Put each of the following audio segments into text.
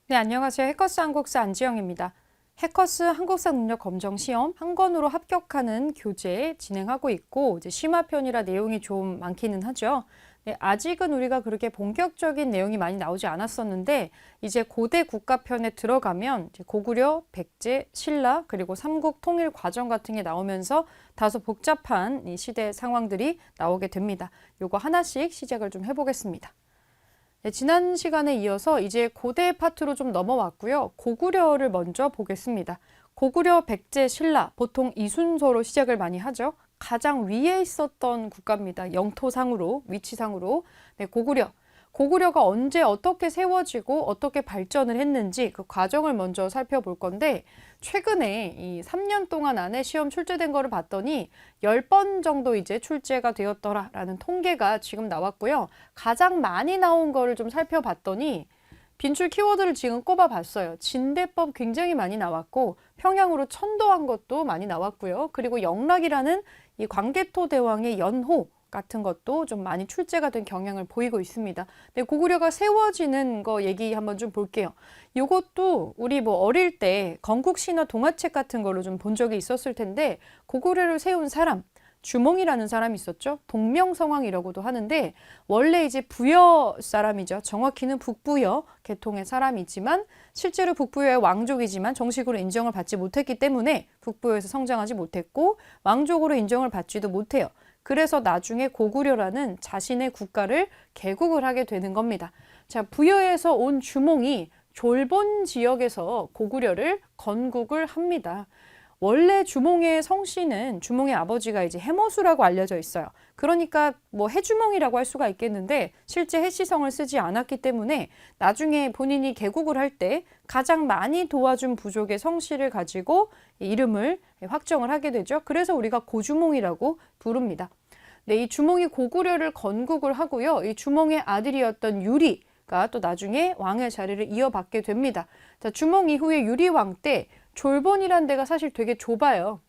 네, 안녕하세요. 해커스 한국사 안지영입니다. 해커스 한국사 능력 검정 시험 한 권으로 합격하는 교재 진행하고 있고, 이제 심화편이라 내용이 좀 많기는 하죠. 네, 아직은 우리가 그렇게 본격적인 내용이 많이 나오지 않았었는데, 이제 고대 국가편에 들어가면 이제 고구려, 백제, 신라, 그리고 삼국 통일 과정 같은 게 나오면서 다소 복잡한 이 시대 상황들이 나오게 됩니다. 요거 하나씩 시작을 좀 해보겠습니다. 네, 지난 시간에 이어서 이제 고대 파트로 좀 넘어왔고요. 고구려를 먼저 보겠습니다. 고구려, 백제, 신라 보통 이 순서로 시작을 많이 하죠. 가장 위에 있었던 국가입니다. 영토상으로, 위치상으로. 네, 고구려. 고구려가 언제 어떻게 세워지고 어떻게 발전을 했는지 그 과정을 먼저 살펴볼 건데, 최근에 이 3년 동안 안에 시험 출제된 거를 봤더니 10번 정도 이제 출제가 되었더라라는 통계가 지금 나왔고요. 가장 많이 나온 거를 좀 살펴봤더니 빈출 키워드를 지금 꼽아봤어요. 진대법 굉장히 많이 나왔고, 평양으로 천도한 것도 많이 나왔고요. 그리고 영락이라는 이 광개토 대왕의 연호 같은 것도 좀 많이 출제가 된 경향을 보이고 있습니다. 네, 고구려가 세워지는 거 얘기 한번 좀 볼게요. 이것도 우리 뭐 어릴 때 건국신화 동화책 같은 걸로 좀 본 적이 있었을 텐데, 고구려를 세운 사람, 주몽이라는 사람이 있었죠. 동명성왕이라고도 하는데, 원래 이제 부여 사람이죠. 정확히는 북부여 계통의 사람이지만 실제로 북부여의 왕족이지만 정식으로 인정을 받지 못했기 때문에 북부여에서 성장하지 못했고 왕족으로 인정을 받지도 못해요. 그래서 나중에 고구려라는 자신의 국가를 개국을 하게 되는 겁니다. 자, 부여에서 온 주몽이 졸본 지역에서 고구려를 건국을 합니다. 원래 주몽의 성씨는 주몽의 아버지가 이제 해모수라고 알려져 있어요. 그러니까 뭐 해주몽이라고 할 수가 있겠는데 실제 해시성을 쓰지 않았기 때문에 나중에 본인이 개국을 할 때 가장 많이 도와준 부족의 성씨를 가지고 이름을 확정을 하게 되죠. 그래서 우리가 고주몽이라고 부릅니다. 네, 이 주몽이 고구려를 건국을 하고요. 이 주몽의 아들이었던 유리가 또 나중에 왕의 자리를 이어받게 됩니다. 자, 주몽 이후에 유리왕 때 졸본이란 데가 사실 되게 좁아요.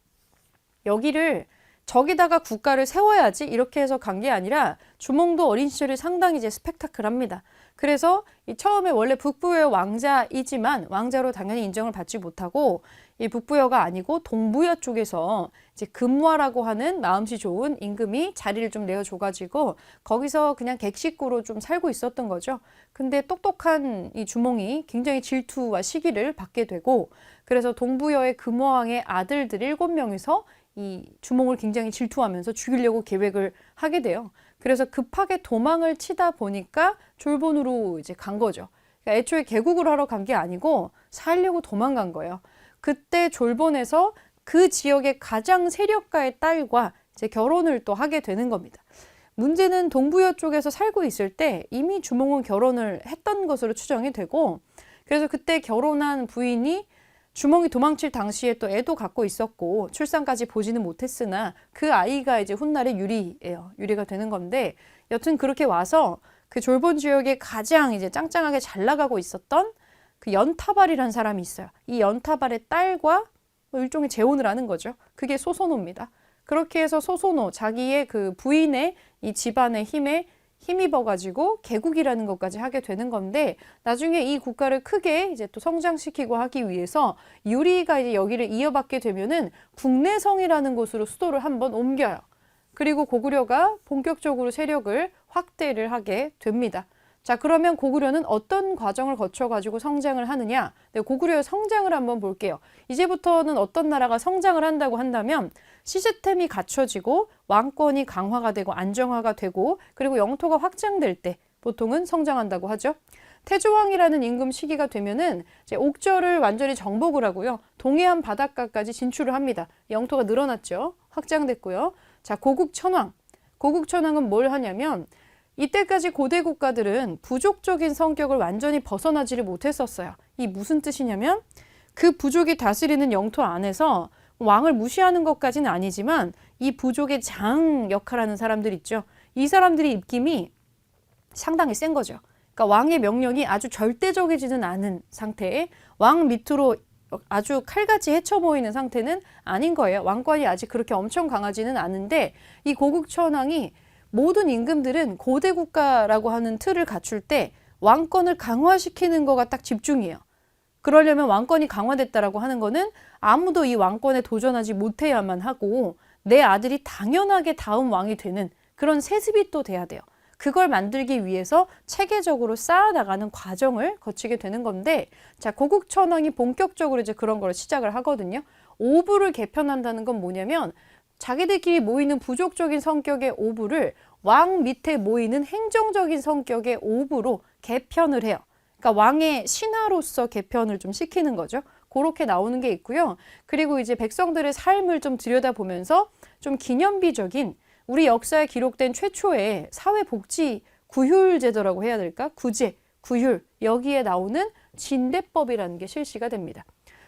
여기를 저기다가 국가를 세워야지 이렇게 해서 간 게 아니라 주몽도 어린 시절이 상당히 이제 스펙타클합니다. 그래서 이 처음에 원래 북부여 왕자이지만 왕자로 당연히 인정을 받지 못하고 이 북부여가 아니고 동부여 쪽에서 이제 금화라고 하는 마음씨 좋은 임금이 자리를 좀 내어줘가지고 거기서 그냥 객식구로 좀 살고 있었던 거죠. 근데 똑똑한 이 주몽이 굉장히 질투와 시기를 받게 되고, 그래서 동부여의 금화왕의 아들들 7명이서 이 주몽을 굉장히 질투하면서 죽이려고 계획을 하게 돼요. 그래서 급하게 도망을 치다 보니까 졸본으로 이제 간 거죠. 그러니까 애초에 개국을 하러 간 게 아니고 살려고 도망간 거예요. 그때 졸본에서 그 지역의 가장 세력가의 딸과 이제 결혼을 또 하게 되는 겁니다. 문제는 동부여 쪽에서 살고 있을 때 이미 주몽은 결혼을 했던 것으로 추정이 되고, 그래서 그때 결혼한 부인이 주몽이 도망칠 당시에 또 애도 갖고 있었고 출산까지 보지는 못했으나 그 아이가 이제 훗날에 유리예요. 유리가 되는 건데, 여튼 그렇게 와서 그 졸본 지역에 가장 이제 짱짱하게 잘 나가고 있었던 그 연타발이라는 사람이 있어요. 이 연타발의 딸과 뭐 일종의 재혼을 하는 거죠. 그게 소소노입니다. 그렇게 해서 소소노, 자기의 그 부인의 이 집안의 힘에 힘입어가지고 개국이라는 것까지 하게 되는 건데, 나중에 이 국가를 크게 이제 또 성장시키고 하기 위해서 유리가 이제 여기를 이어받게 되면은 국내성이라는 곳으로 수도를 한번 옮겨요. 그리고 고구려가 본격적으로 세력을 확대를 하게 됩니다. 자, 그러면 고구려는 어떤 과정을 거쳐가지고 성장을 하느냐? 네, 고구려의 성장을 한번 볼게요. 이제부터는 어떤 나라가 성장을 한다고 한다면 시스템이 갖춰지고 왕권이 강화가 되고 안정화가 되고 그리고 영토가 확장될 때 보통은 성장한다고 하죠. 태조왕이라는 임금 시기가 되면은 이제 옥저를 완전히 정복을 하고요. 동해안 바닷가까지 진출을 합니다. 영토가 늘어났죠. 확장됐고요. 자, 고국천왕. 고국천왕은 뭘 하냐면 이때까지 고대 국가들은 부족적인 성격을 완전히 벗어나지를 못했었어요. 이 무슨 뜻이냐면 그 부족이 다스리는 영토 안에서 왕을 무시하는 것까지는 아니지만 이 부족의 장 역할하는 사람들 있죠. 이 사람들의 입김이 상당히 센 거죠. 그러니까 왕의 명령이 아주 절대적이지는 않은 상태에 왕 밑으로 아주 칼같이 헤쳐 보이는 상태는 아닌 거예요. 왕권이 아직 그렇게 엄청 강하지는 않은데 이 고국천왕이 모든 임금들은 고대 국가라고 하는 틀을 갖출 때 왕권을 강화시키는 거가 딱 집중이에요. 그러려면 왕권이 강화됐다라고 하는 거는 아무도 이 왕권에 도전하지 못해야만 하고 내 아들이 당연하게 다음 왕이 되는 그런 세습이 또 돼야 돼요. 그걸 만들기 위해서 체계적으로 쌓아나가는 과정을 거치게 되는 건데, 자, 고국천왕이 본격적으로 이제 그런 걸 시작을 하거든요. 오부를 개편한다는 건 뭐냐면 자기들끼리 모이는 부족적인 성격의 오부를 왕 밑에 모이는 행정적인 성격의 오부로 개편을 해요. 그러니까 왕의 신하로서 개편을 좀 시키는 거죠. 그렇게 나오는 게 있고요. 그리고 이제 백성들의 삶을 좀 들여다보면서 좀 기념비적인 우리 역사에 기록된 최초의 사회복지 구휼제도라고 해야 될까? 구제, 구휼, 여기에 나오는 진대법이라는 게 실시가 됩니다.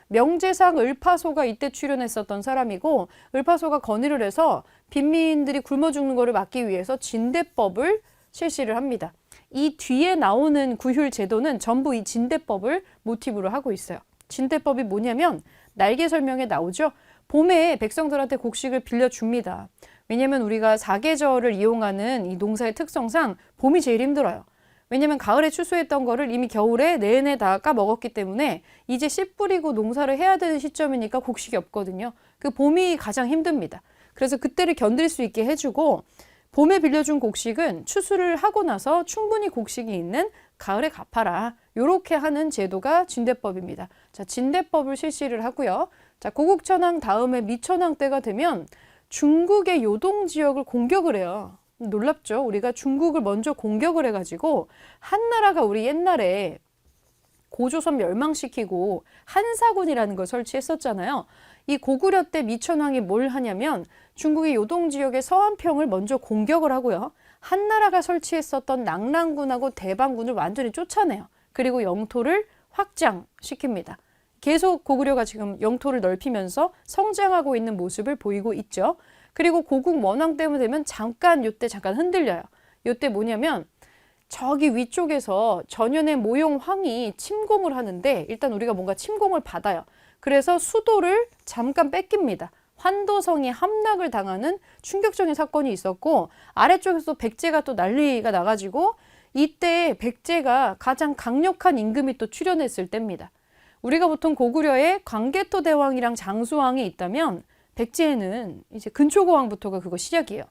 명재상 을파소가 이때 출연했었던 사람이고, 을파소가 건의를 해서 빈민들이 굶어 죽는 것을 막기 위해서 진대법을 실시를 합니다. 이 뒤에 나오는 구휼 제도는 전부 이 진대법을 모티브로 하고 있어요. 진대법이 뭐냐면 날개 설명에 나오죠. 봄에 백성들한테 곡식을 빌려줍니다. 왜냐면 우리가 사계절을 이용하는 이 농사의 특성상 봄이 제일 힘들어요. 왜냐면 가을에 추수했던 거를 이미 겨울에 내내 다 까먹었기 때문에 이제 씨 뿌리고 농사를 해야 되는 시점이니까 곡식이 없거든요. 그 봄이 가장 힘듭니다. 그래서 그때를 견딜 수 있게 해주고, 봄에 빌려준 곡식은 추수를 하고 나서 충분히 곡식이 있는 가을에 갚아라. 요렇게 하는 제도가 진대법입니다. 자, 진대법을 실시를 하고요. 자, 고국천왕 다음에 미천왕 때가 되면 중국의 요동 지역을 공격을 해요. 놀랍죠? 우리가 중국을 먼저 공격을 해가지고 한나라가 우리 옛날에 고조선 멸망시키고 한사군이라는 걸 설치했었잖아요. 이 고구려 때 미천왕이 뭘 하냐면 중국의 요동 지역의 서안평을 먼저 공격을 하고요. 한나라가 설치했었던 낙랑군하고 대방군을 완전히 쫓아내요. 그리고 영토를 확장시킵니다. 계속 고구려가 지금 영토를 넓히면서 성장하고 있는 모습을 보이고 있죠. 그리고 고국 원왕 때문에 되면 잠깐 흔들려요. 요때 뭐냐면 저기 위쪽에서 전현의 모용 황이 침공을 하는데 일단 우리가 뭔가 침공을 받아요. 그래서 수도를 잠깐 뺏깁니다. 환도성이 함락을 당하는 충격적인 사건이 있었고, 아래쪽에서 백제가 또 난리가 나가지고 이때 백제가 가장 강력한 임금이 또 출현했을 때입니다. 우리가 보통 고구려에 광개토 대왕이랑 장수왕이 있다면 백제에는 이제 근초고왕부터가 그거 시작이에요.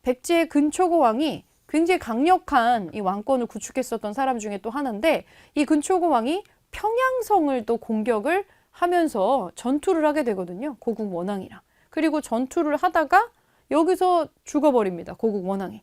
백제의 근초고왕이 굉장히 강력한 이 왕권을 구축했었던 사람 중에 또 하나인데, 이 근초고왕이 평양성을 또 공격을 하면서 전투를 하게 되거든요. 고국 원왕이랑. 그리고 전투를 하다가 여기서 죽어버립니다. 고국 원왕이.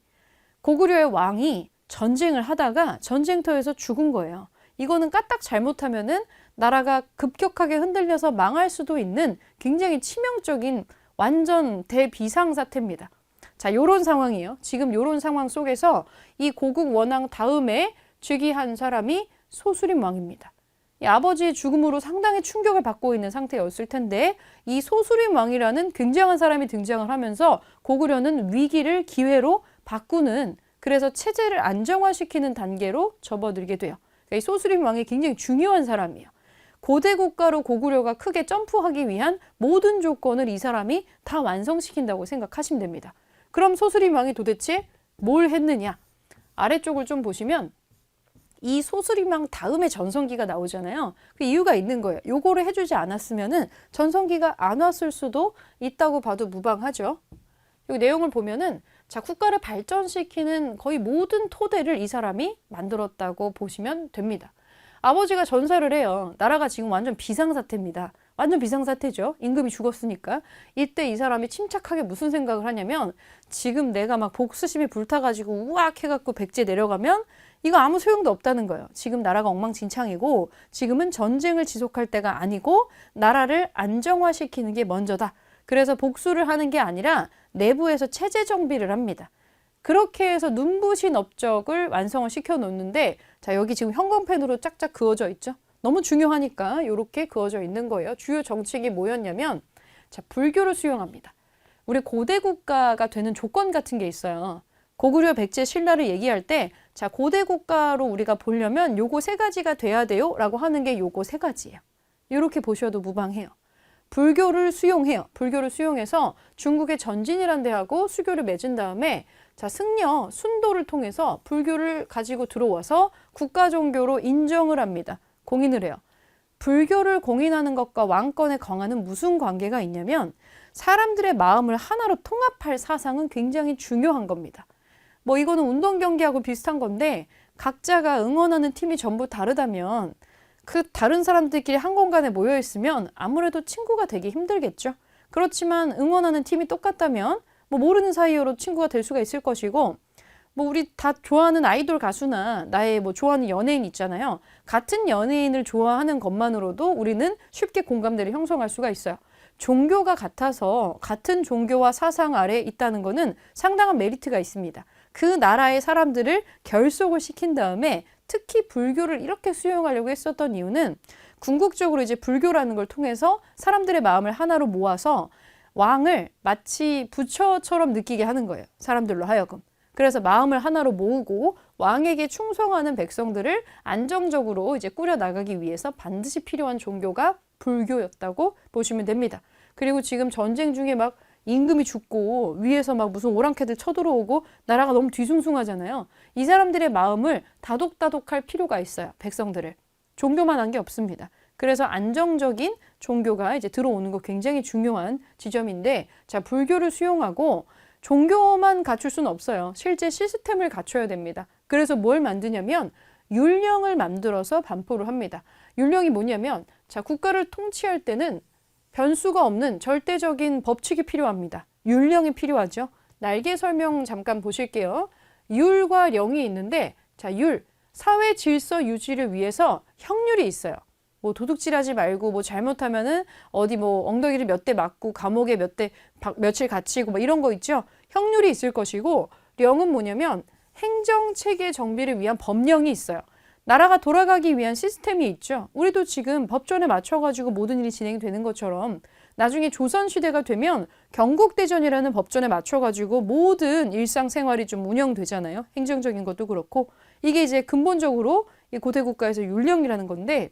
고구려의 왕이 전쟁을 하다가 전쟁터에서 죽은 거예요. 이거는 까딱 잘못하면은 나라가 급격하게 흔들려서 망할 수도 있는 굉장히 치명적인 완전 대비상사태입니다. 자, 요런 상황이에요. 지금 요런 상황 속에서 이 고국 원왕 다음에 즉위한 사람이 소수림 왕입니다. 이 아버지의 죽음으로 상당히 충격을 받고 있는 상태였을 텐데, 이 소수림 왕이라는 굉장한 사람이 등장을 하면서 고구려는 위기를 기회로 바꾸는, 그래서 체제를 안정화시키는 단계로 접어들게 돼요. 그러니까 이 소수림 왕이 굉장히 중요한 사람이에요. 고대 국가로 고구려가 크게 점프하기 위한 모든 조건을 이 사람이 다 완성시킨다고 생각하시면 됩니다. 그럼 소수림 왕이 도대체 뭘 했느냐? 아래쪽을 좀 보시면 이 소수림 왕 다음에 전성기가 나오잖아요. 그 이유가 있는 거예요. 요거를 해주지 않았으면은 전성기가 안 왔을 수도 있다고 봐도 무방하죠. 이 내용을 보면은 자, 국가를 발전시키는 거의 모든 토대를 이 사람이 만들었다고 보시면 됩니다. 아버지가 전사를 해요. 나라가 지금 완전 비상사태입니다. 완전 비상사태죠. 임금이 죽었으니까. 이때 이 사람이 침착하게 무슨 생각을 하냐면, 지금 내가 막 복수심이 불타가지고 우악 해갖고 백제 내려가면 이거 아무 소용도 없다는 거예요. 지금 나라가 엉망진창이고 지금은 전쟁을 지속할 때가 아니고 나라를 안정화시키는 게 먼저다. 그래서 복수를 하는 게 아니라 내부에서 체제 정비를 합니다. 그렇게 해서 눈부신 업적을 완성을 시켜 놓는데, 자, 여기 지금 형광펜으로 짝짝 그어져 있죠. 너무 중요하니까 이렇게 그어져 있는 거예요. 주요 정책이 뭐였냐면, 자, 불교를 수용합니다. 우리 고대 국가가 되는 조건 같은 게 있어요. 고구려, 백제, 신라를 얘기할 때, 자, 고대 국가로 우리가 보려면 요거 세 가지가 돼야 돼요 라고 하는 게 요거 세 가지예요. 이렇게 보셔도 무방해요. 불교를 수용해요. 불교를 수용해서 중국의 전진이라는 데하고 수교를 맺은 다음에, 자, 승려, 순도를 통해서 불교를 가지고 들어와서 국가 종교로 인정을 합니다. 공인을 해요. 불교를 공인하는 것과 왕권의 강화는 무슨 관계가 있냐면 사람들의 마음을 하나로 통합할 사상은 굉장히 중요한 겁니다. 뭐 이거는 운동 경기하고 비슷한 건데 각자가 응원하는 팀이 전부 다르다면 그 다른 사람들끼리 한 공간에 모여 있으면 아무래도 친구가 되기 힘들겠죠. 그렇지만 응원하는 팀이 똑같다면 뭐 모르는 사이로 친구가 될 수가 있을 것이고, 뭐 우리 다 좋아하는 아이돌 가수나 나의 뭐 좋아하는 연예인 있잖아요. 같은 연예인을 좋아하는 것만으로도 우리는 쉽게 공감대를 형성할 수가 있어요. 종교가 같아서 같은 종교와 사상 아래에 있다는 것은 상당한 메리트가 있습니다. 그 나라의 사람들을 결속을 시킨 다음에 특히 불교를 이렇게 수용하려고 했었던 이유는 궁극적으로 이제 불교라는 걸 통해서 사람들의 마음을 하나로 모아서 왕을 마치 부처처럼 느끼게 하는 거예요. 사람들로 하여금. 그래서 마음을 하나로 모으고 왕에게 충성하는 백성들을 안정적으로 이제 꾸려나가기 위해서 반드시 필요한 종교가 불교였다고 보시면 됩니다. 그리고 지금 전쟁 중에 막 임금이 죽고 위에서 막 무슨 오랑캐들 쳐들어오고 나라가 너무 뒤숭숭하잖아요. 이 사람들의 마음을 다독다독할 필요가 있어요. 백성들을. 종교만 한 게 없습니다. 그래서 안정적인 종교가 이제 들어오는 거 굉장히 중요한 지점인데, 자, 불교를 수용하고 종교만 갖출 수는 없어요. 실제 시스템을 갖춰야 됩니다. 그래서 뭘 만드냐면 율령을 만들어서 반포를 합니다. 율령이 뭐냐면, 자, 국가를 통치할 때는 변수가 없는 절대적인 법칙이 필요합니다. 율령이 필요하죠. 날개 설명 잠깐 보실게요. 율과 령이 있는데, 자, 율, 사회 질서 유지를 위해서 형률이 있어요. 뭐 도둑질하지 말고 뭐 잘못하면은 어디 뭐 엉덩이를 몇 대 맞고 감옥에 며칠 갇히고 뭐 이런 거 있죠. 형률이 있을 것이고, 령은 뭐냐면 행정체계 정비를 위한 법령이 있어요. 나라가 돌아가기 위한 시스템이 있죠. 우리도 지금 법전에 맞춰가지고 모든 일이 진행이 되는 것처럼 나중에 조선시대가 되면 경국대전이라는 법전에 맞춰가지고 모든 일상생활이 좀 운영되잖아요. 행정적인 것도 그렇고. 이게 이제 근본적으로 이 고대국가에서 율령이라는 건데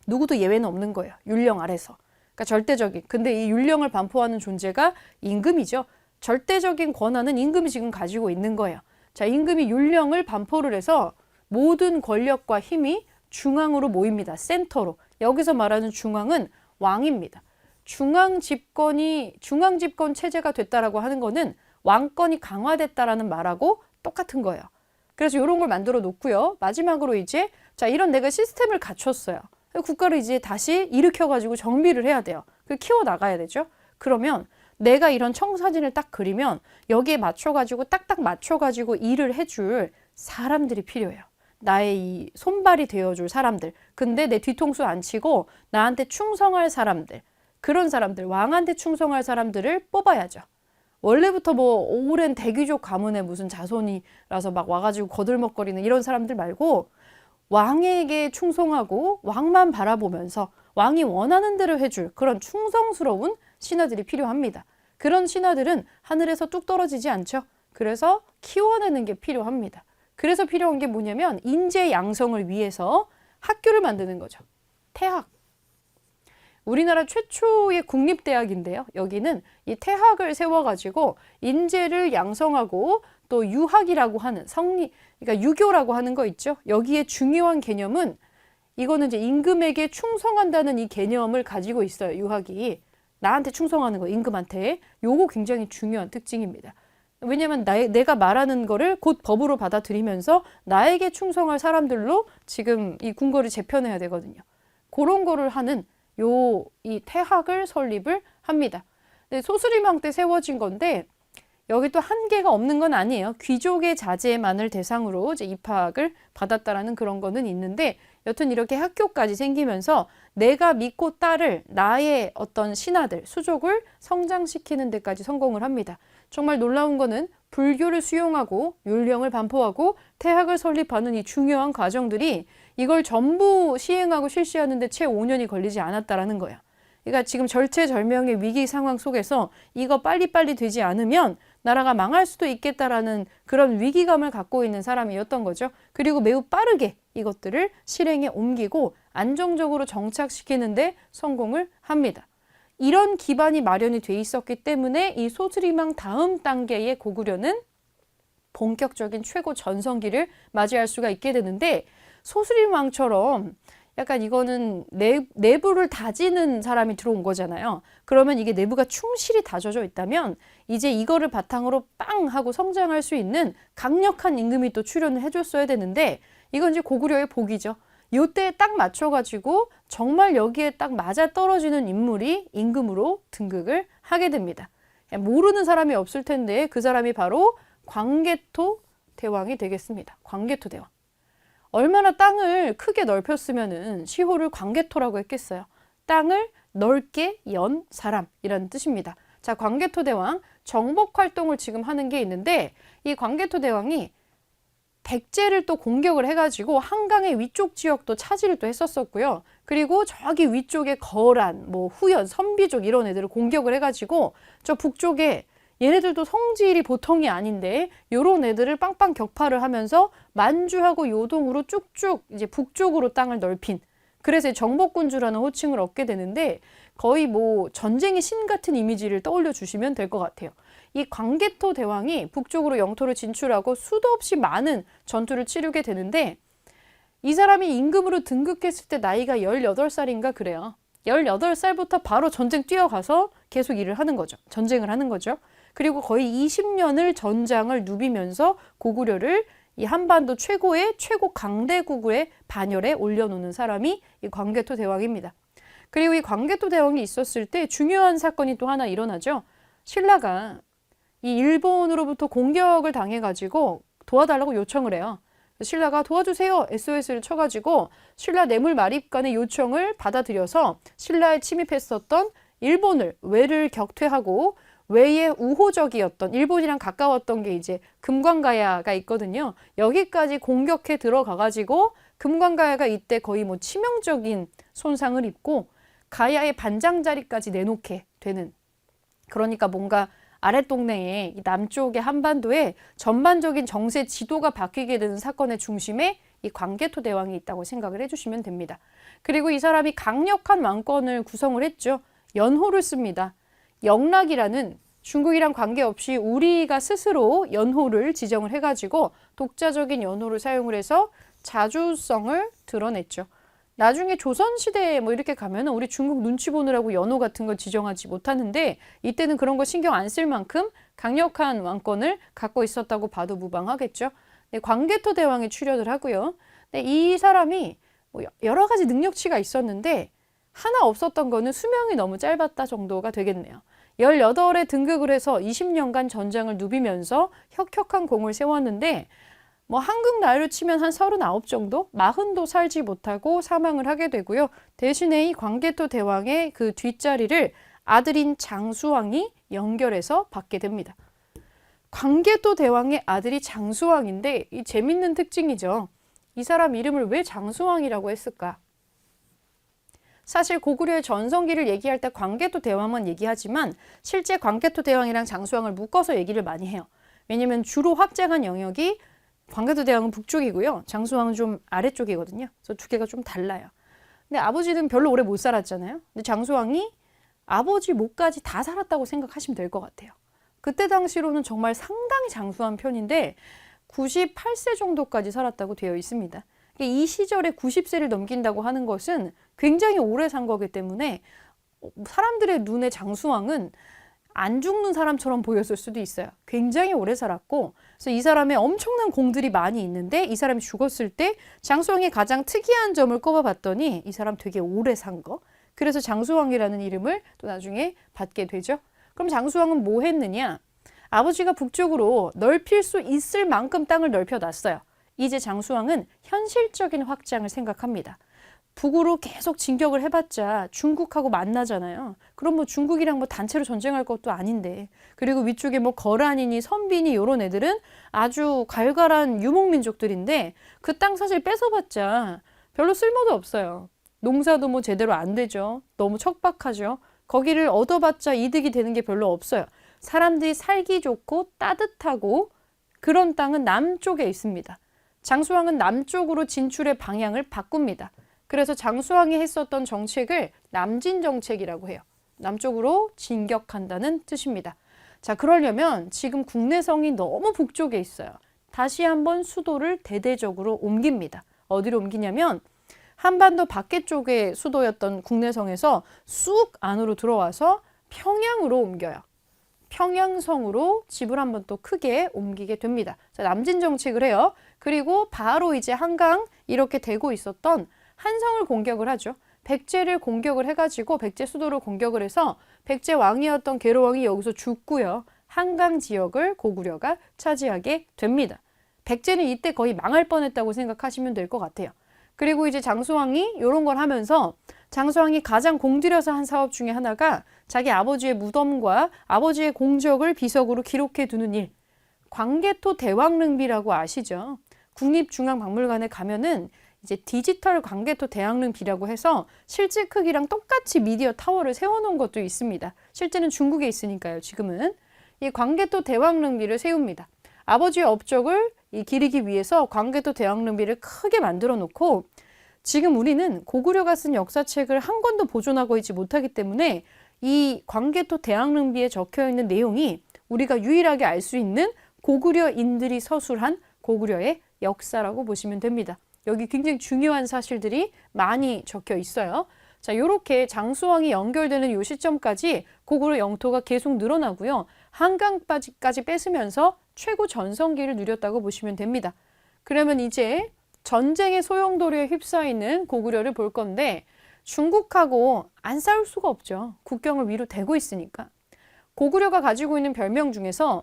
누구도 예외는 없는 거예요. 율령 아래서. 그러니까 절대적인. 근데 이 율령을 반포하는 존재가 임금이죠. 절대적인 권한은 임금이 지금 가지고 있는 거예요. 자, 임금이 율령을 반포를 해서 모든 권력과 힘이 중앙으로 모입니다. 센터로. 여기서 말하는 중앙은 왕입니다. 중앙 집권 체제가 됐다라고 하는 거는 왕권이 강화됐다라는 말하고 똑같은 거예요. 그래서 이런 걸 만들어 놓고요. 마지막으로 이제 자, 이런 내가 시스템을 갖췄어요. 국가를 이제 다시 일으켜가지고 정비를 해야 돼요. 그 키워 나가야 되죠. 그러면 내가 이런 청사진을 딱 그리면 여기에 맞춰가지고 딱딱 맞춰가지고 일을 해줄 사람들이 필요해요. 나의 이 손발이 되어줄 사람들. 근데 내 뒤통수 안 치고 나한테 충성할 사람들. 그런 사람들, 왕한테 충성할 사람들을 뽑아야죠. 원래부터 뭐 오랜 대귀족 가문의 무슨 자손이라서 막 와가지고 거들먹거리는 이런 사람들 말고 왕에게 충성하고 왕만 바라보면서 왕이 원하는 대로 해줄 그런 충성스러운 신하들이 필요합니다. 그런 신하들은 하늘에서 뚝 떨어지지 않죠. 그래서 키워내는 게 필요합니다. 그래서 필요한 게 뭐냐면 인재 양성을 위해서 학교를 만드는 거죠. 태학. 우리나라 최초의 국립대학인데요. 여기는 이 태학을 세워가지고 인재를 양성하고 또 유학이라고 하는 그러니까 유교라고 하는 거 있죠. 여기에 중요한 개념은 이거는 이제 임금에게 충성한다는 이 개념을 가지고 있어요. 유학이. 나한테 충성하는 거, 임금한테. 요거 굉장히 중요한 특징입니다. 왜냐면 내가 말하는 거를 곧 법으로 받아들이면서 나에게 충성할 사람들로 지금 이 궁궐을 재편해야 되거든요. 그런 거를 하는 이 태학을 설립을 합니다. 소수림왕 때 세워진 건데 여기 또 한계가 없는 건 아니에요. 귀족의 자제만을 대상으로 이제 입학을 받았다라는 그런 거는 있는데 여튼 이렇게 학교까지 생기면서 내가 믿고 따를 나의 어떤 신하들, 수족을 성장시키는 데까지 성공을 합니다. 정말 놀라운 거는 불교를 수용하고 율령을 반포하고 태학을 설립하는 이 중요한 과정들이 이걸 전부 시행하고 실시하는데 채 5년이 걸리지 않았다라는 거예요. 그러니까 지금 절체절명의 위기 상황 속에서 이거 빨리빨리 되지 않으면 나라가 망할 수도 있겠다라는 그런 위기감을 갖고 있는 사람이었던 거죠. 그리고 매우 빠르게 이것들을 실행에 옮기고 안정적으로 정착시키는데 성공을 합니다. 이런 기반이 마련이 돼 있었기 때문에 이 소수림왕 다음 단계의 고구려는 본격적인 최고 전성기를 맞이할 수가 있게 되는데 소수림왕처럼 약간 이거는 내부를 다지는 사람이 들어온 거잖아요. 그러면 이게 내부가 충실히 다져져 있다면 이제 이거를 바탕으로 빵 하고 성장할 수 있는 강력한 임금이 또 출연을 해줬어야 되는데 이건 이제 고구려의 복이죠. 요때에 딱 맞춰가지고 정말 여기에 딱 맞아 떨어지는 인물이 임금으로 등극을 하게 됩니다. 모르는 사람이 없을 텐데 그 사람이 바로 광개토 대왕이 되겠습니다. 광개토 대왕. 얼마나 땅을 크게 넓혔으면은 시호를 광개토라고 했겠어요. 땅을 넓게 연 사람이라는 뜻입니다. 자, 광개토 대왕 정복 활동을 지금 하는 게 있는데 이 광개토 대왕이 백제를 또 공격을 해가지고 한강의 위쪽 지역도 차지를 또 했었었고요. 그리고 저기 위쪽에 거란, 뭐 후연, 선비족 이런 애들을 공격을 해가지고 저 북쪽에 얘네들도 성질이 보통이 아닌데 요런 애들을 빵빵 격파를 하면서 만주하고 요동으로 쭉쭉 이제 북쪽으로 땅을 넓힌 그래서 정복군주라는 호칭을 얻게 되는데 거의 뭐 전쟁의 신 같은 이미지를 떠올려 주시면 될 것 같아요. 이 광개토 대왕이 북쪽으로 영토를 진출하고 수도 없이 많은 전투를 치르게 되는데 이 사람이 임금으로 등극했을 때 나이가 18살인가 그래요. 18살부터 바로 전쟁 뛰어가서 계속 일을 하는 거죠. 전쟁을 하는 거죠. 그리고 거의 20년을 전장을 누비면서 고구려를 이 한반도 최고의 최고 강대국의 반열에 올려놓는 사람이 이 광개토 대왕입니다. 그리고 이 광개토 대왕이 있었을 때 중요한 사건이 또 하나 일어나죠. 신라가 이 일본으로부터 공격을 당해가지고 도와달라고 요청을 해요. 신라가 도와주세요 SOS를 쳐가지고 신라 뇌물마립간의 요청을 받아들여서 신라에 침입했었던 일본을 외를 격퇴하고 외에 우호적이었던 일본이랑 가까웠던 게 이제 금관가야가 있거든요. 여기까지 공격해 들어가가지고 금관가야가 이때 거의 뭐 치명적인 손상을 입고 가야의 반장 자리까지 내놓게 되는 그러니까 뭔가 아랫동네에 남쪽의 한반도에 전반적인 정세 지도가 바뀌게 되는 사건의 중심에 이 광개토 대왕이 있다고 생각을 해주시면 됩니다. 그리고 이 사람이 강력한 왕권을 구성을 했죠. 연호를 씁니다. 영락이라는 중국이랑 관계없이 우리가 스스로 연호를 지정을 해가지고 독자적인 연호를 사용을 해서 자주성을 드러냈죠. 나중에 조선시대에 뭐 이렇게 가면 우리 중국 눈치 보느라고 연호 같은 걸 지정하지 못하는데 이때는 그런 거 신경 안 쓸 만큼 강력한 왕권을 갖고 있었다고 봐도 무방하겠죠. 네, 광개토 대왕이 출연을 하고요. 네, 이 사람이 뭐 여러 가지 능력치가 있었는데 하나 없었던 거는 수명이 너무 짧았다 정도가 되겠네요. 18에 등극을 해서 20년간 전장을 누비면서 혁혁한 공을 세웠는데 뭐 한국 나이로 치면 한 39 정도? 40도 살지 못하고 사망을 하게 되고요. 대신에 이 광개토 대왕의 그 뒷자리를 아들인 장수왕이 연결해서 받게 됩니다. 광개토 대왕의 아들이 장수왕인데 이 재밌는 특징이죠. 이 사람 이름을 왜 장수왕이라고 했을까? 사실 고구려의 전성기를 얘기할 때 광개토 대왕만 얘기하지만 실제 광개토 대왕이랑 장수왕을 묶어서 얘기를 많이 해요. 왜냐면 주로 확장한 영역이 광개토 대왕은 북쪽이고요. 장수왕은 좀 아래쪽이거든요. 그래서 두 개가 좀 달라요. 근데 아버지는 별로 오래 못 살았잖아요. 근데 장수왕이 아버지 목까지 다 살았다고 생각하시면 될 것 같아요. 그때 당시로는 정말 상당히 장수한 편인데 98세 정도까지 살았다고 되어 있습니다. 이 시절에 90세를 넘긴다고 하는 것은 굉장히 오래 산 거기 때문에 사람들의 눈에 장수왕은 안 죽는 사람처럼 보였을 수도 있어요. 굉장히 오래 살았고 그래서 이 사람의 엄청난 공들이 많이 있는데 이 사람이 죽었을 때 장수왕의 가장 특이한 점을 꼽아봤더니 이 사람 되게 오래 산 거. 그래서 장수왕이라는 이름을 또 나중에 받게 되죠. 그럼 장수왕은 뭐 했느냐? 아버지가 북쪽으로 넓힐 수 있을 만큼 땅을 넓혀놨어요. 이제 장수왕은 현실적인 확장을 생각합니다. 북으로 계속 진격을 해봤자 중국하고 만나잖아요. 그럼 뭐 중국이랑 뭐 단체로 전쟁할 것도 아닌데. 그리고 위쪽에 뭐 거란이니 선비니 이런 애들은 아주 갈갈한 유목민족들인데 그 땅 사실 뺏어봤자 별로 쓸모도 없어요. 농사도 뭐 제대로 안 되죠. 너무 척박하죠. 거기를 얻어봤자 이득이 되는 게 별로 없어요. 사람들이 살기 좋고 따뜻하고 그런 땅은 남쪽에 있습니다. 장수왕은 남쪽으로 진출의 방향을 바꿉니다. 그래서 장수왕이 했었던 정책을 남진 정책이라고 해요. 남쪽으로 진격한다는 뜻입니다. 자, 그러려면 지금 국내성이 너무 북쪽에 있어요. 다시 한번 수도를 대대적으로 옮깁니다. 어디로 옮기냐면 한반도 밖에 쪽의 수도였던 국내성에서 쑥 안으로 들어와서 평양으로 옮겨요. 평양성으로 집을 한번 또 크게 옮기게 됩니다. 자, 남진 정책을 해요. 그리고 바로 이제 한강 이렇게 되고 있었던 한성을 공격을 하죠. 백제를 공격을 해가지고 백제 수도를 공격을 해서 백제 왕이었던 계로왕이 여기서 죽고요. 한강 지역을 고구려가 차지하게 됩니다. 백제는 이때 거의 망할 뻔했다고 생각하시면 될 것 같아요. 그리고 이제 장수왕이 이런 걸 하면서 장수왕이 가장 공들여서 한 사업 중에 하나가 자기 아버지의 무덤과 아버지의 공적을 비석으로 기록해 두는 일. 광개토 대왕릉비라고 아시죠? 국립중앙박물관에 가면은 이제 디지털 광개토 대왕릉비라고 해서 실제 크기랑 똑같이 미디어 타워를 세워놓은 것도 있습니다. 실제는 중국에 있으니까요, 지금은. 이 광개토 대왕릉비를 세웁니다. 아버지의 업적을 기리기 위해서 광개토 대왕릉비를 크게 만들어 놓고 지금 우리는 고구려가 쓴 역사책을 한 권도 보존하고 있지 못하기 때문에 이 광개토 대왕릉비에 적혀 있는 내용이 우리가 유일하게 알 수 있는 고구려인들이 서술한 고구려의 역사라고 보시면 됩니다. 여기 굉장히 중요한 사실들이 많이 적혀 있어요. 자, 요렇게 장수왕이 연결되는 요 시점까지 고구려 영토가 계속 늘어나고요. 한강까지 뺏으면서 최고 전성기를 누렸다고 보시면 됩니다. 그러면 이제 전쟁의 소용돌이에 휩싸이는 고구려를 볼 건데 중국하고 안 싸울 수가 없죠. 국경을 위로 대고 있으니까. 고구려가 가지고 있는 별명 중에서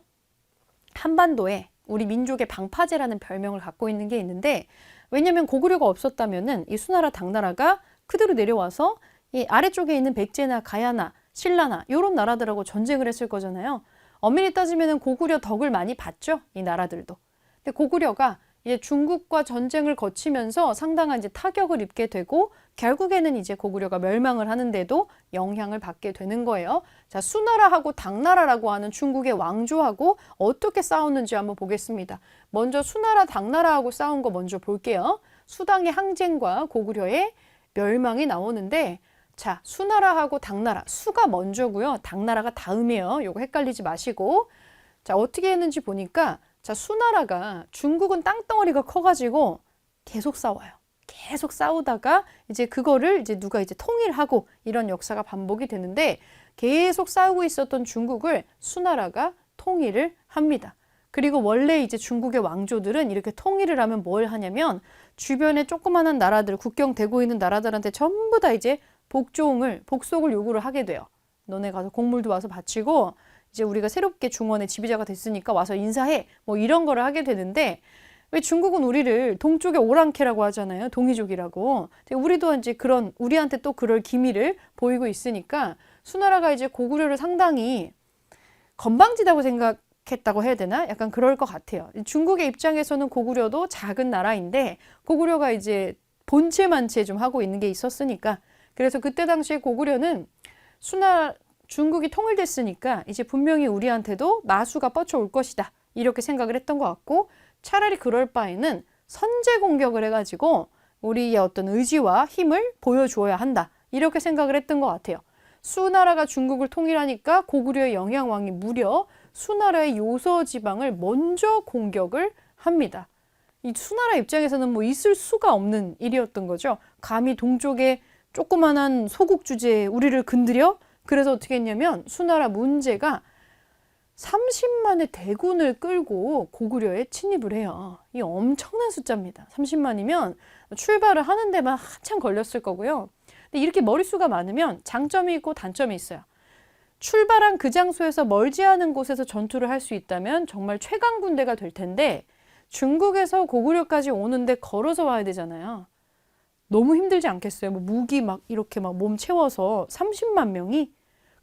한반도에 우리 민족의 방파제라는 별명을 갖고 있는 게 있는데 왜냐하면 고구려가 없었다면은 이 수나라 당나라가 그대로 내려와서 이 아래쪽에 있는 백제나 가야나 신라나 이런 나라들하고 전쟁을 했을 거잖아요. 엄밀히 따지면은 고구려 덕을 많이 봤죠, 이 나라들도. 근데 고구려가 이제 중국과 전쟁을 거치면서 상당한 이제 타격을 입게 되고 결국에는 이제 고구려가 멸망을 하는데도 영향을 받게 되는 거예요. 자, 수나라하고 당나라라고 하는 중국의 왕조하고 어떻게 싸웠는지 한번 보겠습니다. 먼저 수나라, 당나라하고 싸운 거 먼저 볼게요. 수당의 항쟁과 고구려의 멸망이 나오는데 자, 수나라하고 당나라, 수가 먼저고요. 당나라가 다음이에요. 요거 헷갈리지 마시고. 자, 어떻게 했는지 보니까 자, 수나라가 중국은 땅덩어리가 커가지고 계속 싸워요. 계속 싸우다가 이제 그거를 이제 누가 이제 통일하고 이런 역사가 반복이 되는데 계속 싸우고 있었던 중국을 수나라가 통일을 합니다. 그리고 원래 이제 중국의 왕조들은 이렇게 통일을 하면 뭘 하냐면 주변에 조그마한 나라들, 국경 대고 있는 나라들한테 전부 다 이제 복속을 요구를 하게 돼요. 너네 가서 곡물도 와서 바치고 이제 우리가 새롭게 중원의 지배자가 됐으니까 와서 인사해. 뭐 이런 거를 하게 되는데 왜 중국은 우리를 동쪽의 오랑캐라고 하잖아요. 동이족이라고. 우리도 이제 우리한테 또 그럴 기미를 보이고 있으니까 수나라가 이제 고구려를 상당히 건방지다고 생각했다고 해야 되나? 약간 그럴 것 같아요. 중국의 입장에서는 고구려도 작은 나라인데 고구려가 이제 본체만체 좀 하고 있는 게 있었으니까 그래서 그때 당시에 고구려는 중국이 통일됐으니까 이제 분명히 우리한테도 마수가 뻗쳐올 것이다. 이렇게 생각을 했던 것 같고 차라리 그럴 바에는 선제 공격을 해가지고 우리의 어떤 의지와 힘을 보여주어야 한다. 이렇게 생각을 했던 것 같아요. 수나라가 중국을 통일하니까 고구려의 영양왕이 무려 수나라의 요서 지방을 먼저 공격을 합니다. 이 수나라 입장에서는 뭐 있을 수가 없는 일이었던 거죠. 감히 동쪽에 조그만한 소국 주제에 우리를 건드려? 그래서 어떻게 했냐면 수나라 문제가 30만의 대군을 끌고 고구려에 침입을 해요. 이 엄청난 숫자입니다. 30만이면 출발을 하는 데만 한참 걸렸을 거고요. 근데 이렇게 머릿수가 많으면 장점이 있고 단점이 있어요. 출발한 그 장소에서 멀지 않은 곳에서 전투를 할 수 있다면 정말 최강 군대가 될 텐데 중국에서 고구려까지 오는데 걸어서 와야 되잖아요. 너무 힘들지 않겠어요? 뭐 무기 막 이렇게 막 몸 채워서 30만 명이?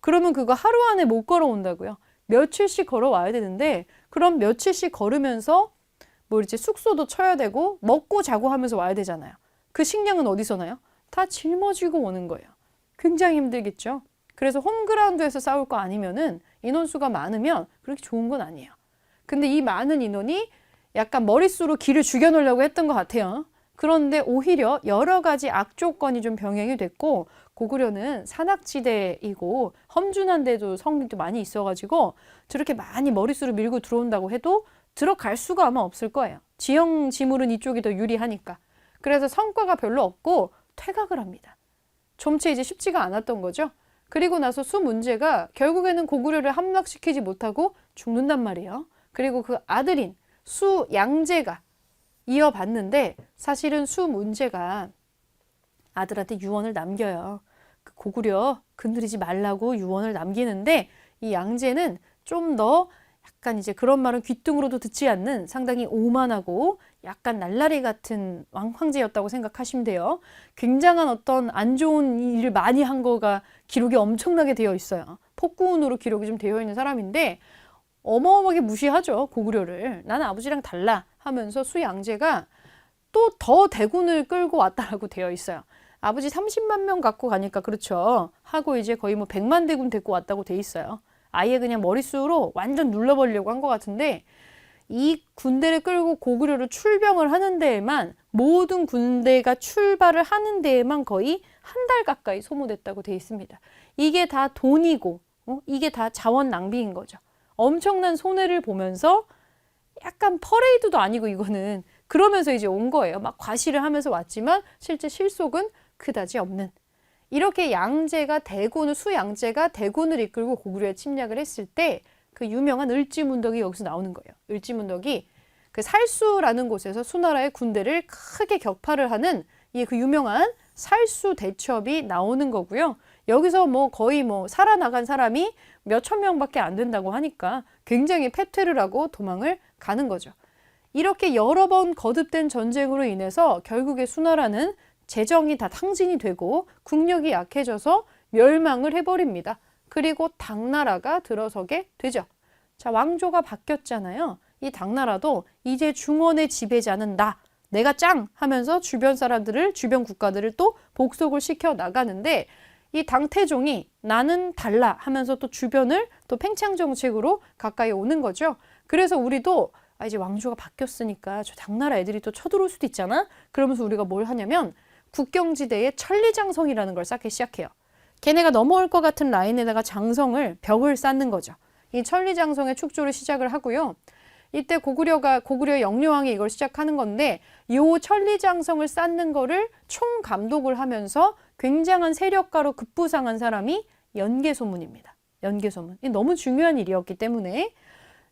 그러면 그거 하루 안에 못 걸어온다고요. 며칠씩 걸어와야 되는데 그럼 며칠씩 걸으면서 뭐 이제 숙소도 쳐야 되고 먹고 자고 하면서 와야 되잖아요. 그 식량은 어디서 나요? 다 짊어지고 오는 거예요. 굉장히 힘들겠죠. 그래서 홈그라운드에서 싸울 거 아니면은 인원수가 많으면 그렇게 좋은 건 아니에요. 근데 이 많은 인원이 약간 머릿수로 기를 죽여놓으려고 했던 것 같아요. 그런데 오히려 여러 가지 악조건이 좀 병행이 됐고 고구려는 산악지대이고 험준한 데도 성도 많이 있어가지고 저렇게 많이 머릿수로 밀고 들어온다고 해도 들어갈 수가 아마 없을 거예요. 지형 지물은 이쪽이 더 유리하니까. 그래서 성과가 별로 없고 퇴각을 합니다. 점체 이제 쉽지가 않았던 거죠. 그리고 나서 수 문제가 결국에는 고구려를 함락시키지 못하고 죽는단 말이에요. 그리고 그 아들인 수 양제가 이어받는데 사실은 수 문제가 아들한테 유언을 남겨요. 그 고구려 건드리지 말라고 유언을 남기는데 이 양제는 좀 더 약간 이제 그런 말은 귓등으로도 듣지 않는 상당히 오만하고 약간 날라리 같은 황제였다고 생각하시면 돼요. 굉장한 어떤 안 좋은 일을 많이 한 거가 기록이 엄청나게 되어 있어요. 폭군으로 기록이 좀 되어 있는 사람인데 어마어마하게 무시하죠. 고구려를. 나는 아버지랑 달라 하면서 수 양제가 또 더 대군을 끌고 왔다라고 되어 있어요. 아버지 30만 명 갖고 가니까 그렇죠. 하고 이제 거의 뭐 100만 대군 데리고 왔다고 돼 있어요. 아예 그냥 머릿수로 완전 눌러버리려고 한 것 같은데 이 군대를 끌고 고구려로 출병을 하는 데에만 모든 군대가 출발을 하는 데에만 거의 한 달 가까이 소모됐다고 돼 있습니다. 이게 다 돈이고 이게 다 자원 낭비인 거죠. 엄청난 손해를 보면서 약간 퍼레이드도 아니고 이거는 그러면서 이제 온 거예요. 막 과시를 하면서 왔지만 실제 실속은 그다지 없는. 이렇게 양제가 대군을 수양제가 대군을 이끌고 고구려에 침략을 했을 때 그 유명한 을지문덕이 여기서 나오는 거예요. 을지문덕이 그 살수라는 곳에서 수나라의 군대를 크게 격파를 하는 이 그 유명한 살수 대첩이 나오는 거고요. 여기서 뭐 거의 뭐 살아나간 사람이 몇천 명밖에 안 된다고 하니까 굉장히 패퇴를 하고 도망을 가는 거죠. 이렇게 여러 번 거듭된 전쟁으로 인해서 결국에 수나라는 재정이 다 탕진이 되고 국력이 약해져서 멸망을 해버립니다. 그리고 당나라가 들어서게 되죠. 자, 왕조가 바뀌었잖아요. 이 당나라도 이제 중원의 지배자는 나, 내가 짱 하면서 주변 사람들을, 주변 국가들을 또 복속을 시켜 나가는데 이 당태종이 나는 달라 하면서 또 주변을 또 팽창 정책으로 가까이 오는 거죠. 그래서 우리도 이제 왕조가 바뀌었으니까 저 당나라 애들이 또 쳐들어올 수도 있잖아. 그러면서 우리가 뭘 하냐면 국경지대에 천리장성이라는 걸 쌓기 시작해요. 걔네가 넘어올 것 같은 라인에다가 장성을 벽을 쌓는 거죠. 이 천리장성의 축조를 시작을 하고요. 이때 고구려 영유왕이 이걸 시작하는 건데 이 천리장성을 쌓는 거를 총감독을 하면서 굉장한 세력가로 급부상한 사람이 연개소문입니다. 연개소문. 이 너무 중요한 일이었기 때문에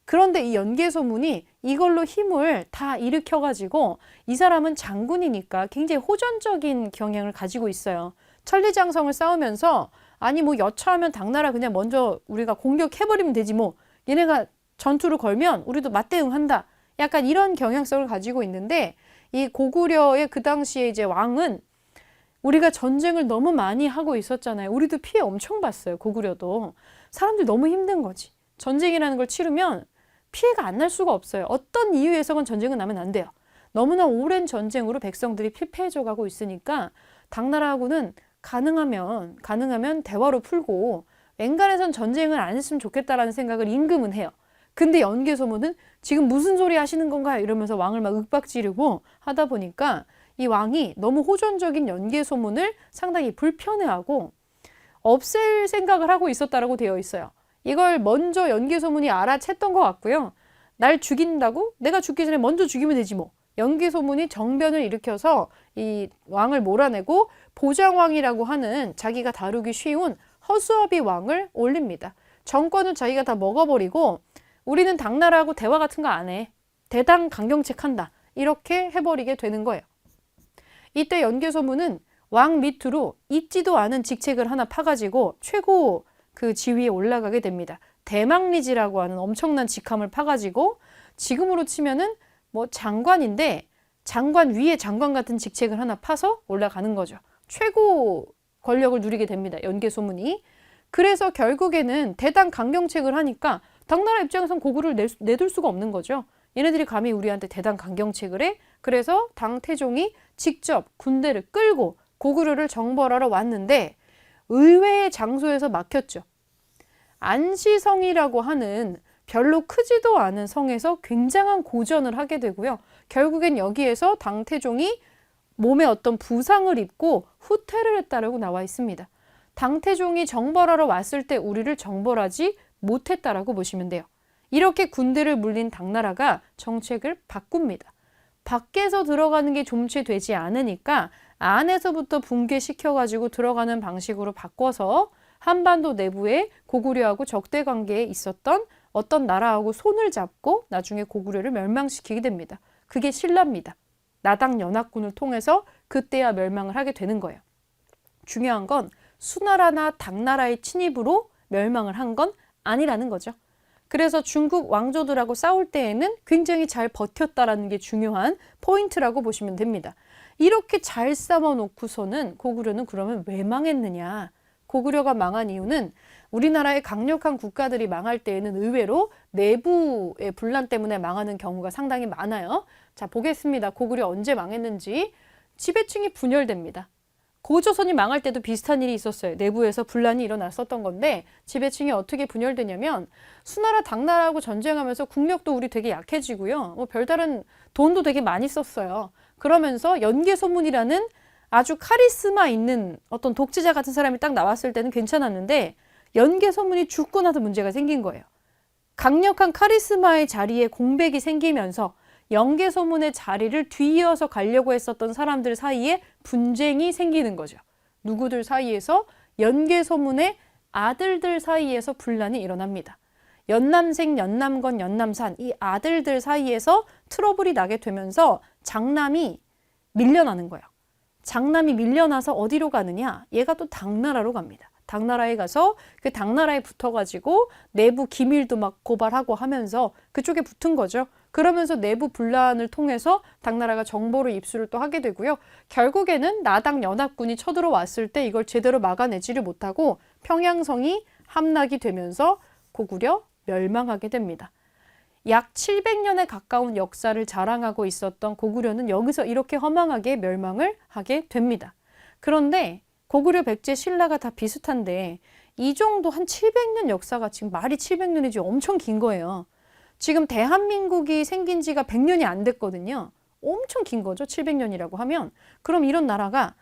그런데 이 연개소문이 이걸로 힘을 다 일으켜가지고 이 사람은 장군이니까 굉장히 호전적인 경향을 가지고 있어요. 천리장성을 쌓으면서 아니 뭐 여차하면 당나라 그냥 먼저 우리가 공격해버리면 되지 뭐 얘네가 전투를 걸면 우리도 맞대응한다. 약간 이런 경향성을 가지고 있는데 이 고구려의 그 당시에 이제 왕은 우리가 전쟁을 너무 많이 하고 있었잖아요. 우리도 피해 엄청 봤어요. 고구려도. 사람들이 너무 힘든 거지. 전쟁이라는 걸 치르면 피해가 안 날 수가 없어요. 어떤 이유에서건 전쟁은 나면 안 돼요. 너무나 오랜 전쟁으로 백성들이 피폐해져 가고 있으니까 당나라하고는 가능하면 대화로 풀고 웬간해선 전쟁을 안 했으면 좋겠다라는 생각을 임금은 해요. 근데 연개소문은 지금 무슨 소리 하시는 건가요? 이러면서 왕을 막 윽박지르고 하다 보니까 이 왕이 너무 호전적인 연개소문을 상당히 불편해하고 없앨 생각을 하고 있었다라고 되어 있어요. 이걸 먼저 연개소문이 알아챘던 것 같고요. 날 죽인다고? 내가 죽기 전에 먼저 죽이면 되지 뭐. 연개소문이 정변을 일으켜서 이 왕을 몰아내고 보장왕이라고 하는 자기가 다루기 쉬운 허수아비 왕을 올립니다. 정권은 자기가 다 먹어버리고 우리는 당나라하고 대화 같은 거 안 해. 대당 강경책 한다. 이렇게 해버리게 되는 거예요. 이때 연개소문은 왕 밑으로 있지도 않은 직책을 하나 파가지고 최고 그 지위에 올라가게 됩니다. 대망리지라고 하는 엄청난 직함을 파가지고 지금으로 치면은 뭐 장관인데 장관 위에 장관 같은 직책을 하나 파서 올라가는 거죠. 최고 권력을 누리게 됩니다. 연개소문이. 그래서 결국에는 대당 강경책을 하니까 당나라 입장에선 고구려를 내둘 수가 없는 거죠. 얘네들이 감히 우리한테 대당 강경책을 해? 그래서 당태종이 직접 군대를 끌고 고구려를 정벌하러 왔는데 의외의 장소에서 막혔죠. 안시성이라고 하는 별로 크지도 않은 성에서 굉장한 고전을 하게 되고요. 결국엔 여기에서 당태종이 몸에 어떤 부상을 입고 후퇴를 했다라고 나와 있습니다. 당태종이 정벌하러 왔을 때 우리를 정벌하지 못했다라고 보시면 돼요. 이렇게 군대를 물린 당나라가 정책을 바꿉니다. 밖에서 들어가는 게 좀채 되지 않으니까 안에서부터 붕괴시켜가지고 들어가는 방식으로 바꿔서 한반도 내부에 고구려하고 적대 관계에 있었던 어떤 나라하고 손을 잡고 나중에 고구려를 멸망시키게 됩니다. 그게 신라입니다. 나당 연합군을 통해서 그때야 멸망을 하게 되는 거예요. 중요한 건 수나라나 당나라의 침입으로 멸망을 한 건 아니라는 거죠. 그래서 중국 왕조들하고 싸울 때에는 굉장히 잘 버텼다라는 게 중요한 포인트라고 보시면 됩니다. 이렇게 잘 싸워놓고서는 고구려는 그러면 왜 망했느냐? 고구려가 망한 이유는 우리나라의 강력한 국가들이 망할 때에는 의외로 내부의 분란 때문에 망하는 경우가 상당히 많아요. 자, 보겠습니다. 고구려 언제 망했는지. 지배층이 분열됩니다. 고조선이 망할 때도 비슷한 일이 있었어요. 내부에서 분란이 일어났었던 건데 지배층이 어떻게 분열되냐면 수나라 당나라하고 전쟁하면서 국력도 우리 되게 약해지고요. 뭐 별다른 돈도 되게 많이 썼어요. 그러면서 연개소문이라는 아주 카리스마 있는 어떤 독재자 같은 사람이 딱 나왔을 때는 괜찮았는데 연개소문이 죽고 나서 문제가 생긴 거예요. 강력한 카리스마의 자리에 공백이 생기면서 연개소문의 자리를 뒤이어서 가려고 했었던 사람들 사이에 분쟁이 생기는 거죠. 누구들 사이에서? 연개소문의 아들들 사이에서 분란이 일어납니다. 연남생, 연남건, 연남산 이 아들들 사이에서 트러블이 나게 되면서 장남이 밀려나는 거예요. 장남이 밀려나서 어디로 가느냐? 얘가 또 당나라로 갑니다. 당나라에 가서 그 당나라에 붙어가지고 내부 기밀도 막 고발하고 하면서 그쪽에 붙은 거죠. 그러면서 내부 분란을 통해서 당나라가 정보를 입수를 또 하게 되고요. 결국에는 나당 연합군이 쳐들어왔을 때 이걸 제대로 막아내지를 못하고 평양성이 함락이 되면서 고구려 멸망하게 됩니다. 약 700년에 가까운 역사를 자랑하고 있었던 고구려는 여기서 이렇게 허망하게 멸망을 하게 됩니다. 그런데 고구려, 백제, 신라가 다 비슷한데 이 정도 한 700년 역사가 지금 말이 700년이지 엄청 긴 거예요. 지금 대한민국이 생긴 지가 100년이 안 됐거든요. 엄청 긴 거죠. 700년이라고 하면. 그럼 이런 나라가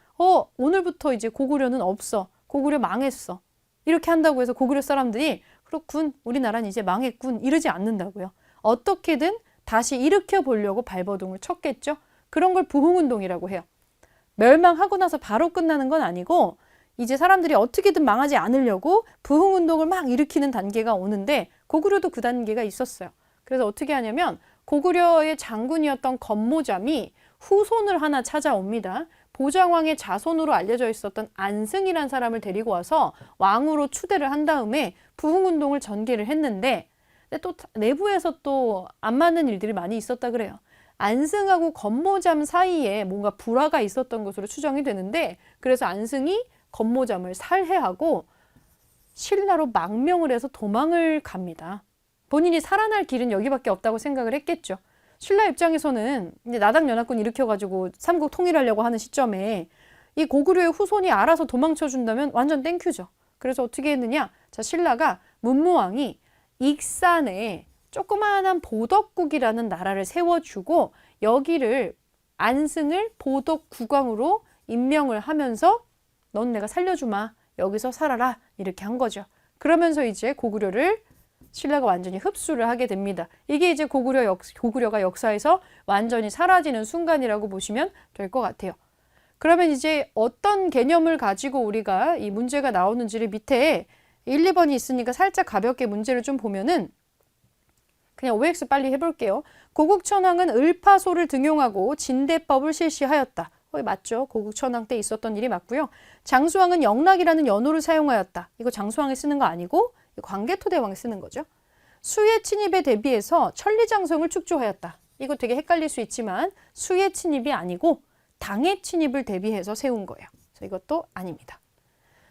오늘부터 이제 고구려는 없어. 고구려 망했어. 이렇게 한다고 해서 고구려 사람들이 그렇군. 우리나라는 이제 망했군. 이러지 않는다고요. 어떻게든 다시 일으켜 보려고 발버둥을 쳤겠죠. 그런 걸 부흥운동이라고 해요. 멸망하고 나서 바로 끝나는 건 아니고 이제 사람들이 어떻게든 망하지 않으려고 부흥운동을 막 일으키는 단계가 오는데 고구려도 그 단계가 있었어요. 그래서 어떻게 하냐면 고구려의 장군이었던 건모잠이 후손을 하나 찾아옵니다. 보장왕의 자손으로 알려져 있었던 안승이라는 사람을 데리고 와서 왕으로 추대를 한 다음에 부흥운동을 전개를 했는데 근데 또 내부에서 또 안 맞는 일들이 많이 있었다 그래요. 안승하고 건모잠 사이에 뭔가 불화가 있었던 것으로 추정이 되는데 그래서 안승이 건모잠을 살해하고 신라로 망명을 해서 도망을 갑니다. 본인이 살아날 길은 여기밖에 없다고 생각을 했겠죠. 신라 입장에서는 이제 나당 연합군 일으켜가지고 삼국 통일하려고 하는 시점에 이 고구려의 후손이 알아서 도망쳐 준다면 완전 땡큐죠. 그래서 어떻게 했느냐? 자, 신라가 문무왕이 익산에 조그마한 보덕국이라는 나라를 세워주고 여기를 안승을 보덕국왕으로 임명을 하면서 넌 내가 살려주마. 여기서 살아라. 이렇게 한 거죠. 그러면서 이제 고구려를 신라가 완전히 흡수를 하게 됩니다. 이게 이제 고구려가 역사에서 완전히 사라지는 순간이라고 보시면 될 것 같아요. 그러면 이제 어떤 개념을 가지고 우리가 이 문제가 나오는지를 밑에 1, 2번이 있으니까 살짝 가볍게 문제를 좀 보면은 그냥 OX 빨리 해볼게요. 고국천왕은 을파소를 등용하고 진대법을 실시하였다. 맞죠? 고국천왕 때 있었던 일이 맞고요. 장수왕은 영락이라는 연호를 사용하였다. 이거 장수왕이 쓰는 거 아니고 광개토대왕이 쓰는 거죠. 수의 침입에 대비해서 천리장성을 축조하였다. 이거 되게 헷갈릴 수 있지만 수의 침입이 아니고 당의 침입을 대비해서 세운 거예요. 그래서 이것도 아닙니다.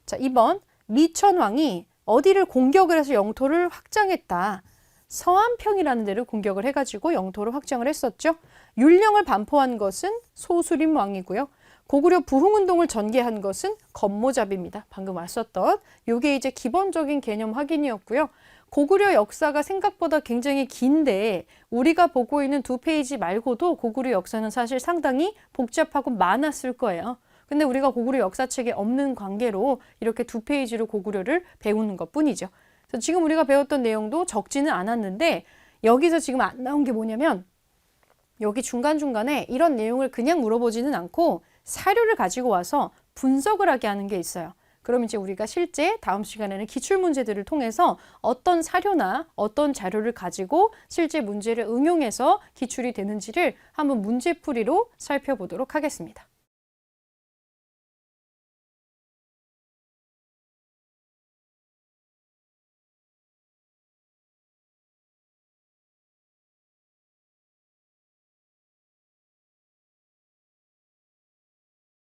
자, 2번 미천왕이 어디를 공격을 해서 영토를 확장했다. 서안평이라는 데를 공격을 해가지고 영토를 확장을 했었죠. 율령을 반포한 것은 소수림 왕이고요. 고구려 부흥운동을 전개한 것은 건모잡입니다. 방금 왔었던 이게 이제 기본적인 개념 확인이었고요. 고구려 역사가 생각보다 굉장히 긴데 우리가 보고 있는 2페이지 말고도 고구려 역사는 사실 상당히 복잡하고 많았을 거예요. 근데 우리가 고구려 역사책에 없는 관계로 이렇게 2페이지로 고구려를 배우는 것뿐이죠. 그래서 지금 우리가 배웠던 내용도 적지는 않았는데 여기서 지금 안 나온 게 뭐냐면 여기 중간중간에 이런 내용을 그냥 물어보지는 않고 사료를 가지고 와서 분석을 하게 하는 게 있어요. 그럼 이제 우리가 실제 다음 시간에는 기출문제들을 통해서 어떤 사료나 어떤 자료를 가지고 실제 문제를 응용해서 기출이 되는지를 한번 문제풀이로 살펴보도록 하겠습니다.